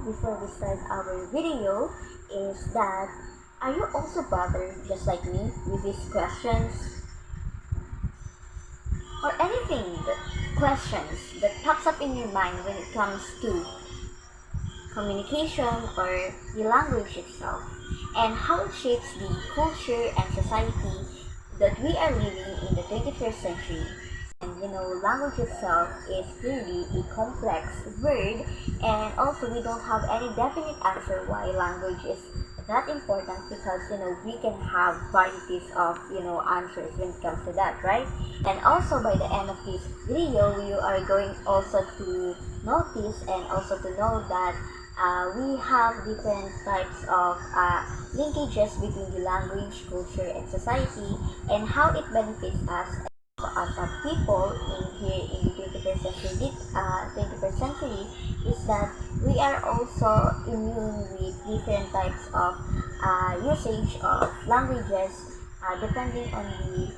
before we start our video is that are you also bothered just like me with these questions or anything that questions that pops up in your mind when it comes to communication or the language itself and how it shapes the culture and society that we are living in the 21st century. And language itself is really a complex word, and also we don't have any definite answer why language is that important because we can have varieties of answers when it comes to that, right? And also by the end of this video, you are going also to notice and also to know that we have different types of linkages between the language, culture, and society, and how it benefits us as a people in here in the 21st century. 21st century is that we are also immune with different types of usage of languages depending on the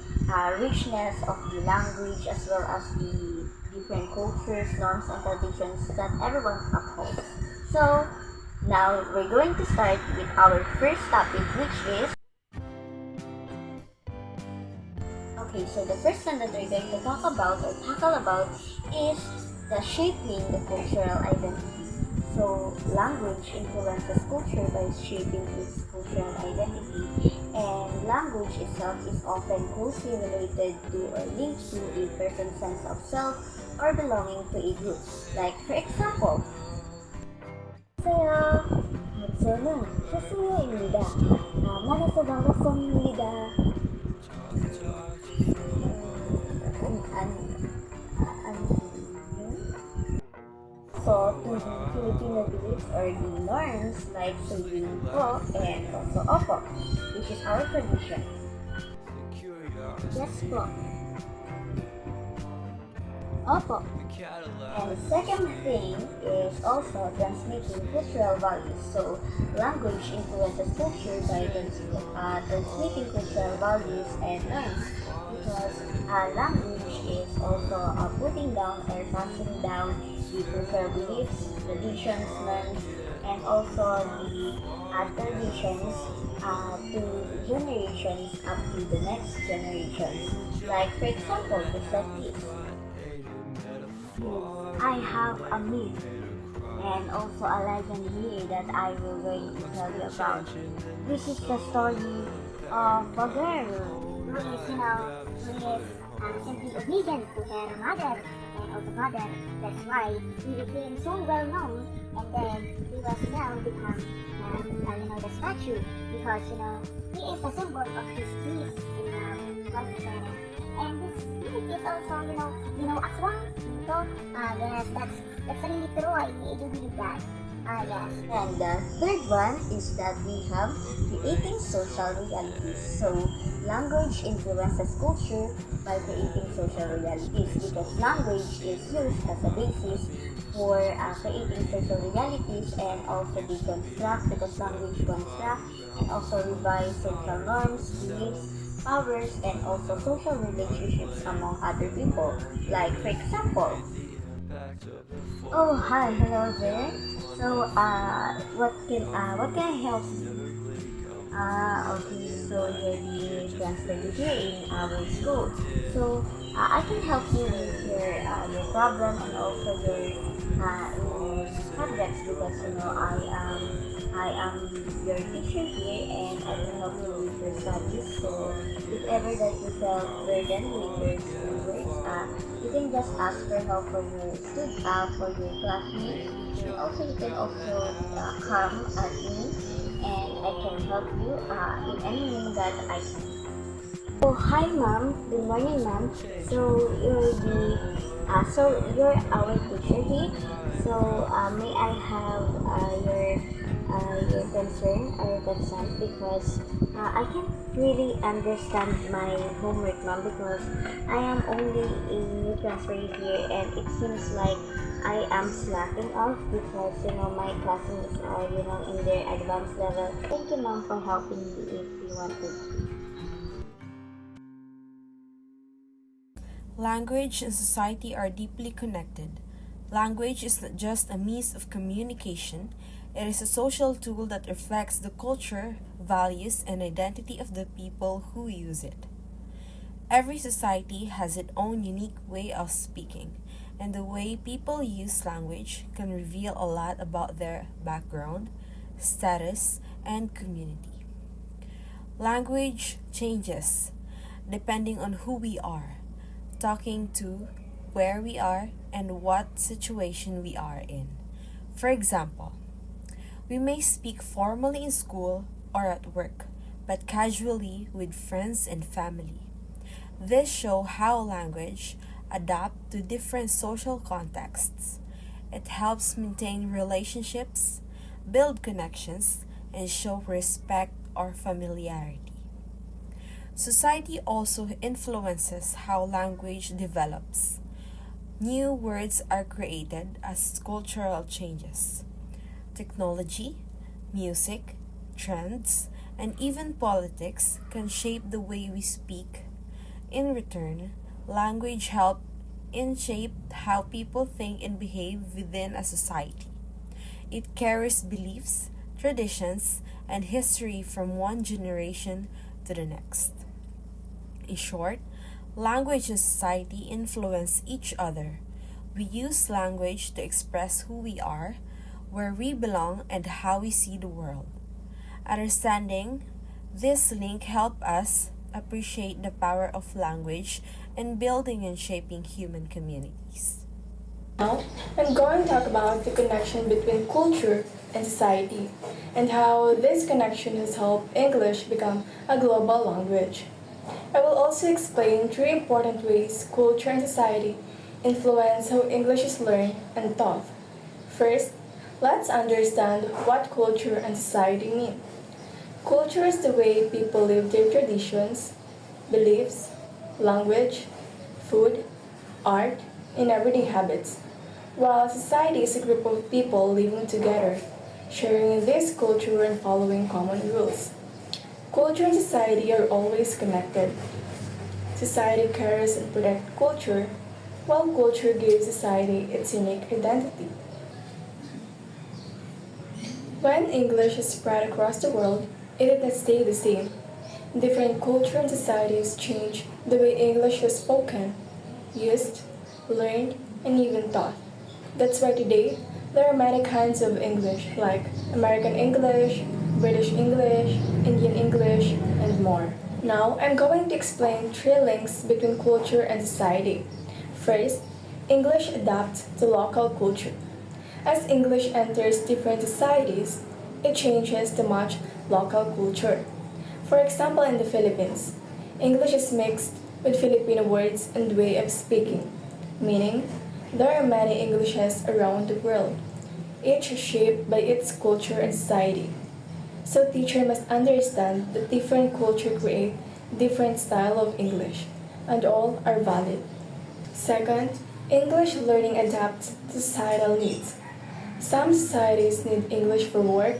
richness of the language as well as the different cultures, norms, and traditions that everyone upholds. So now we're going to start with our first topic, which is okay. So the first one that we're going to talk about or tackle about is the shaping the cultural identity. So language influences culture by shaping its cultural identity, and language itself is often closely related to or linked to a person's sense of self or belonging to a group. Like for example, 안녕하세요. 저는 최승우입니다. 만나서 반갑습니다. So, to the Filipino beliefs or the norms like saying po and also opo, which is our tradition. Yes po. Opo. And the second thing is also transmitting cultural values. So, language influences culture by transmitting cultural values and norms because language is also putting down or passing down the cultural beliefs, traditions, norms, and also the traditions to generations up to the next generations. Like for example, just like this. I have a myth and also a legend here that I will going to tell you about. This is the story of a girl who is, simply obedient to her mother and also father. That's why he became so well known, and then he was now become, the statue because he is a symbol of his peace in life. And this myth is also aswang. So, yes, that's really true. I do believe that. Yes. And the third one is that we have creating social realities. So, language influences culture by creating social realities because language is used as a basis for creating social realities and also deconstruct because language construct and also revise social norms, beliefs, powers, and also social relationships among other people. Like for example, oh hi, hello there. So what can I help you? Okay, so you're the transfer here in our school. So I can help you with your problem and also your subjects because I am your teacher here and I can help you with your studies. So if ever that you felt burdened with your schoolwork, you can just ask for help for your for your classmates. And also you can also come at me and I can help you in any way that I can. Oh hi ma'am, good morning ma'am. So you're our teacher here. So may I have your concern or your consent because I can't really understand my homework ma'am because I am only a new transfer here and it seems like I am slacking off because my classmates are in their advanced level. Thank you ma'am for helping me if you want to. Language and society are deeply connected. Language is not just a means of communication, it is a social tool that reflects the culture, values, and identity of the people who use it. Every society has its own unique way of speaking, and the way people use language can reveal a lot about their background, status, and community. Language changes depending on who we are, talking to, where we are, and what situation we are in. For example, we may speak formally in school or at work, but casually with friends and family. This shows how language adapts to different social contexts. It helps maintain relationships, build connections, and show respect or familiarity. Society also influences how language develops. New words are created as cultural changes. Technology, music, trends, and even politics can shape the way we speak. In return, language helps in shape how people think and behave within a society. It carries beliefs, traditions, and history from one generation to the next. In short, language and society influence each other. We use language to express who we are, where we belong, and how we see the world. Understanding this link helps us appreciate the power of language in building and shaping human communities. Now, I'm going to talk about the connection between culture and society and how this connection has helped English become a global language. I will also explain three important ways culture and society influence how English is learned and taught. First, let's understand what culture and society mean. Culture is the way people live their traditions, beliefs, language, food, art, and everyday habits, while society is a group of people living together, sharing this culture and following common rules. Culture and society are always connected. Society cares and protects culture, while culture gives society its unique identity. When English is spread across the world, it did not stay the same. Different cultures and societies change the way English is spoken, used, learned, and even taught. That's why today there are many kinds of English, like American English, British English, Indian English, and more. Now I'm going to explain three links between culture and society. First, English adapts to local culture. As English enters different societies, it changes to match local culture. For example, in the Philippines, English is mixed with Filipino words and way of speaking, meaning there are many Englishes around the world, each shaped by its culture and society. So teacher must understand that different culture create different style of English, and all are valid. Second, English learning adapts to societal needs. Some societies need English for work,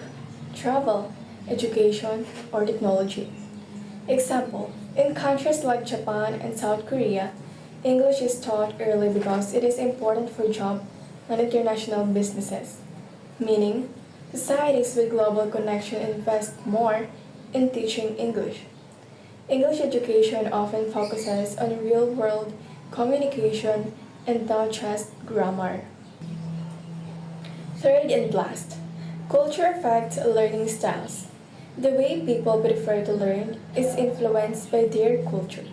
travel, education, or technology. Example, in countries like Japan and South Korea, English is taught early because it is important for job and international businesses, meaning societies with global connection invest more in teaching English. English education often focuses on real-world communication and not just grammar. Third and last, culture affects learning styles. The way people prefer to learn is influenced by their culture.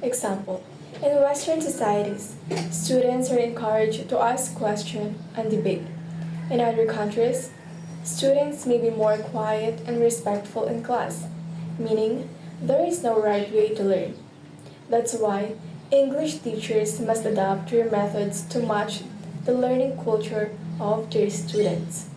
Example, in Western societies, students are encouraged to ask questions and debate. In other countries, students may be more quiet and respectful in class, meaning there is no right way to learn. That's why English teachers must adapt their methods to match the learning culture of their students.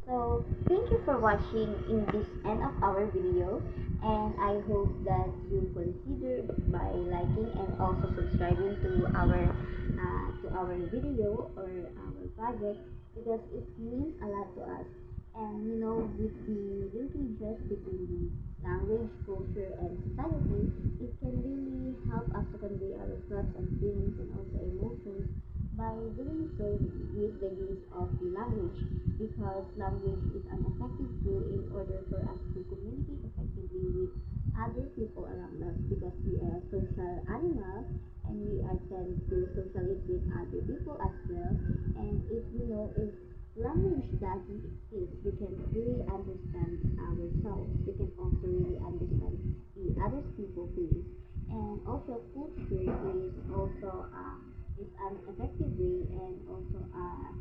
So thank you for watching in this end of our video, and I hope that you consider by liking and also subscribing to our video or our project, because it means a lot to us. And you know, with the linkages between the language, culture, and society, it can really help us to convey our thoughts and feelings and also emotions by doing so with the use of the language, because language is an effective tool in order for us to communicate effectively with other people around us, because we are a social animal and we are tend to socialize with other people as well. And if you know, if language doesn't exist, we can really understand ourselves, we can also really understand the other people feelings. And also culture is also is an effective way, and also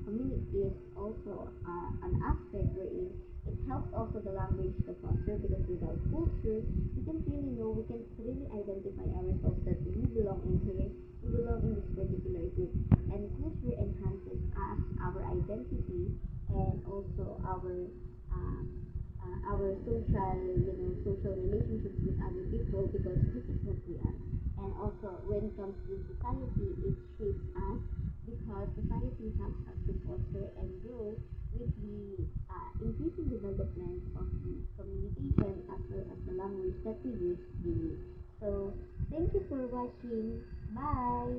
community is also an aspect wherein it helps also the language to foster, because without culture we can really know, we can really identify ourselves that we belong in here, we belong in this particular group. And culture enhances us, our identity, and also uh, our social, social relationships with other people, because this is what we are. And also, when it comes to society, it shapes us, because society helps us to foster and grow with the increasing development of the communication as well as the language that we use daily. So, thank you for watching. Bye.